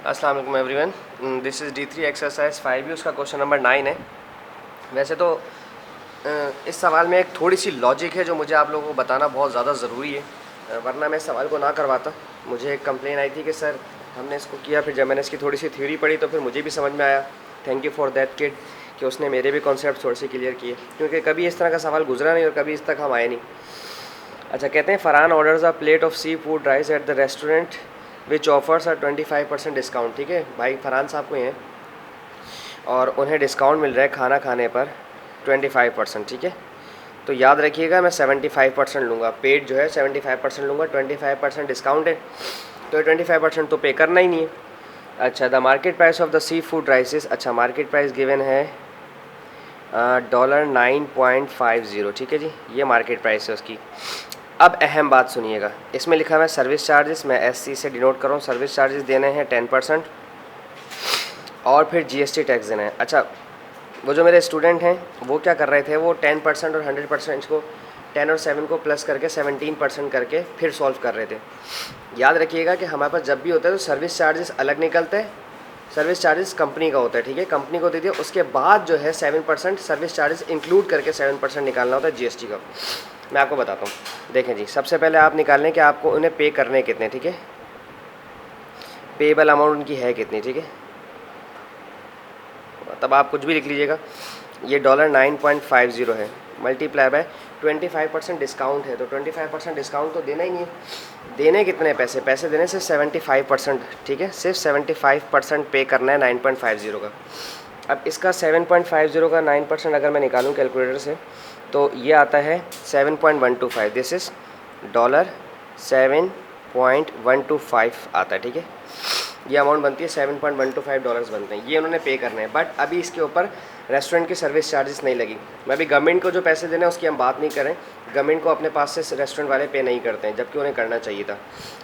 अस्सलाम वालेकुम everyone, this is D3 exercise 5 उसका क्वेश्चन नंबर 9 है। वैसे तो इस सवाल में एक थोड़ी सी लॉजिक है जो मुझे आप लोगों को बताना बहुत ज़्यादा ज़रूरी है, वरना मैं इस सवाल को ना करवाता। मुझे एक कंप्लेन आई थी कि सर हमने इसको किया, फिर जब मैंने इसकी थोड़ी सी थ्योरी पढ़ी तो फिर मुझे भी समझ में आया। Thank you for that kid कि उसने मेरे भी कॉन्सेप्ट थोड़े से क्लियर किए, क्योंकि कभी इस तरह का सवाल गुजरा नहीं और कभी इस तक हम आए नहीं। अच्छा, कहते हैं Farhan orders a plate of seafood rice at the restaurant which offers a 25% discount. ठीक है भाई, फरहान साहब को हैं और उन्हें डिस्काउंट मिल रहा है खाना खाने पर 25%। ठीक है, तो याद रखिएगा मैं 75% लूँगा, पेड जो है 75% लूँगा, 25% डिस्काउंट है तो 25% तो पे करना ही नहीं है। अच्छा, the market price of the seafood rices, अच्छा मार्केट प्राइस गिवन है $9.50। ठीक है जी, ये मार्केट प्राइस है उसकी। अब अहम बात सुनिएगा, इसमें लिखा हुआ है सर्विस चार्जेस, मैं SC से डिनोट कर रहा हूँ। सर्विस चार्जेस देने हैं 10% और फिर GST टैक्स देना है। अच्छा, वो जो मेरे स्टूडेंट हैं वो क्या कर रहे थे, वो 10% और 100% को 10 और 7 को प्लस करके 17% करके फिर सॉल्व कर रहे थे। याद रखिएगा कि हमारे पास जब भी होता है तो सर्विस चार्जेस अलग निकलते हैं। सर्विस चार्जेस कंपनी का होता है, ठीक है, कंपनी को दे दिया, उसके बाद जो है 7% सर्विस चार्जेस इंक्लूड करके 7% निकालना होता है GST का। मैं आपको बताता हूँ, देखें जी, सबसे पहले आप निकाल लें कि आपको उन्हें पे करने कितने। ठीक है, पेएबल अमाउंट उनकी है कितनी। ठीक है, तब आप कुछ भी लिख लीजिएगा। ये $9.50 है, मल्टीप्लाई बाय 25% डिस्काउंट है, तो 25% डिस्काउंट तो देना ही नहीं है। देने कितने पैसे, पैसे देने सिर्फ 75%। ठीक है, सिर्फ 75% पे करना है 9.50 का। अब इसका 7.50 का 9% अगर मैं निकालूं कैलकुलेटर से तो ये आता है 7.125। दिस इज़ $7.125 आता है। ठीक है, ये अमाउंट बनती है, $7.125 बनते हैं, ये उन्होंने पे करने हैं। बट अभी इसके ऊपर रेस्टोरेंट की सर्विस चार्जेस नहीं लगी। मैं अभी गवर्नमेंट को जो पैसे देने हैं उसकी हम बात नहीं करें, गवर्नमेंट को अपने पास से रेस्टोरेंट वाले पे नहीं करते हैं, जबकि उन्हें करना चाहिए था।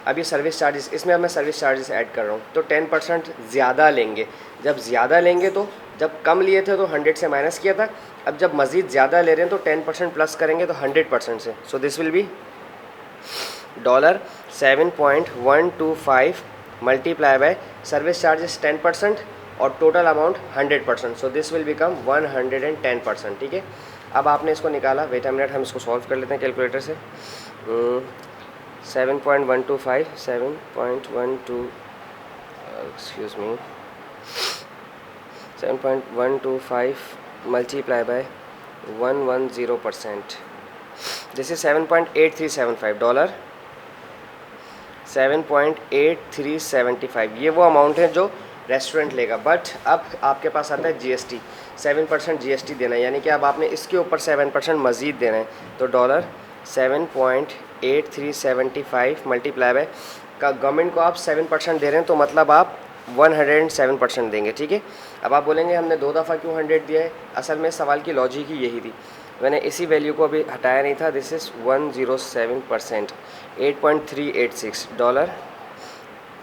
अब ये सर्विस चार्जेस, इसमें अब मैं सर्विस चार्जेस ऐड कर रहा हूँ, तो 10% ज़्यादा लेंगे। जब ज़्यादा लेंगे तो जब कम लिए थे तो 100 से माइनस किया था, अब जब मज़ीद ज़्यादा ले रहे हैं तो 10% प्लस करेंगे तो 100% से। So this will be $7.125 multiply by service charges 10% और total amount 100%। So this will become 110%। ठीक है, अब आपने इसको निकाला, वेट अ मिनट, हम इसको सॉल्व कर लेते हैं कैलकुलेटर से। 7.125 excuse me 7.125 multiply by 110%, this is $7.8375। 7.8375 ये वो अमाउंट है जो रेस्टोरेंट लेगा। बट अब आपके पास आता है GST, 7% GST देना है, यानी कि अब आपने इसके ऊपर 7% मज़ीद देना है, तो $7.8375 मल्टीप्लाई बाय का गवर्नमेंट को आप 7% दे रहे हैं, तो मतलब आप 107% देंगे। ठीक है, अब आप बोलेंगे हमने 2 दफ़ा क्यों 100 दिया है, असल में सवाल की लॉजिक ही यही थी, मैंने इसी वैल्यू को अभी हटाया नहीं था। दिस इज़ 107%, 8.386 डॉलर,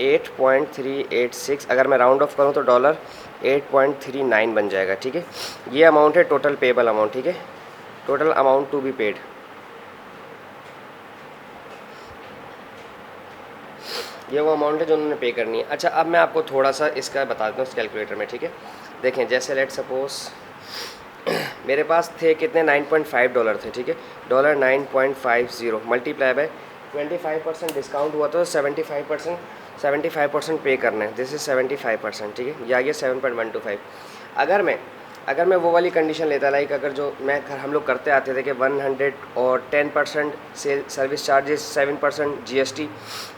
8.386, अगर मैं राउंड ऑफ करूँ तो $8.39 बन जाएगा। ठीक है, ये अमाउंट है टोटल पेबल अमाउंट। ठीक है, total amount to be paid, ये वो अमाउंट है जो उन्होंने पे करनी है। अच्छा, अब मैं आपको थोड़ा सा इसका बता देता हूँ इस कैलकुलेटर में। ठीक है, देखें, जैसे लेट सपोज मेरे पास थे कितने, $9.5 थे। ठीक है, $9.50 मल्टीप्लाई बाय 25% डिस्काउंट हुआ तो 75% पे करना है। This is 75%। ठीक है, ये आ गया 7.125। अगर मैं वो वाली कंडीशन लेता, लाइक अगर जो हम लोग करते आते थे कि 100 और 10% से सर्विस चार्जेस 7% GST,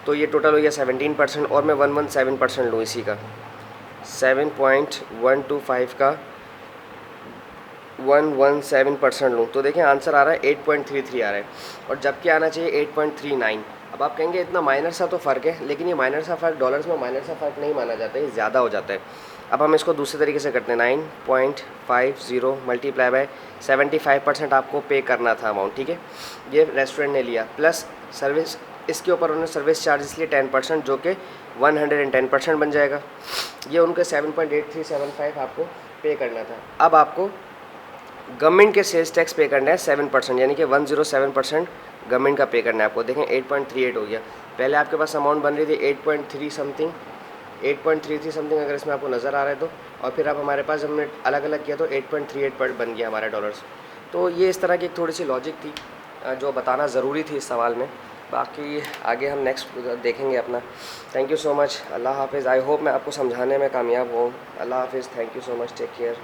तो ये टोटल हो गया 17%, और मैं 117% लूँ इसी का, 7.125 का 117% लूँ, तो देखें आंसर आ रहा है 8.33 आ रहा है, और जबकि आना चाहिए 8.39। अब आप कहेंगे इतना माइनर सा तो फ़र्क है, लेकिन ये माइनर सा फ़र्क डॉलर्स में माइनर सा फ़र्क नहीं माना जाता है, ये ज़्यादा हो जाता है। अब हम इसको दूसरे तरीके से करते हैं, 9.50 मल्टीप्लाई बाय 75% आपको पे करना था अमाउंट। ठीक है, ये रेस्टोरेंट ने लिया, प्लस सर्विस, इसके ऊपर उन्होंने सर्विस चार्जेस लिए 10%, जो कि 110% बन जाएगा। ये उनके 7.8375 आपको पे करना था। अब आपको गवर्नमेंट के सेल्स टैक्स पे करना है 7%, यानी कि 107% गवर्नमेंट का पे करना है आपको। देखें 8.38 हो गया, पहले आपके पास अमाउंट बन रही थी 8.3 समथिंग, 8.33 समथिंग अगर इसमें आपको नज़र आ रहा है तो, और फिर अब हमारे पास हमने अलग अलग किया तो 8.38 पर बन गया हमारा डॉलर्स। तो ये इस तरह की एक थोड़ी सी लॉजिक थी जो बताना ज़रूरी थी इस सवाल में। बाकी आगे हम नेक्स्ट देखेंगे अपना। थैंक यू सो मच, अल्लाह हाफिज़। आई होप मैं आपको समझाने में कामयाब हूँ। अल्लाह हाफिज़, thank you so much, take care.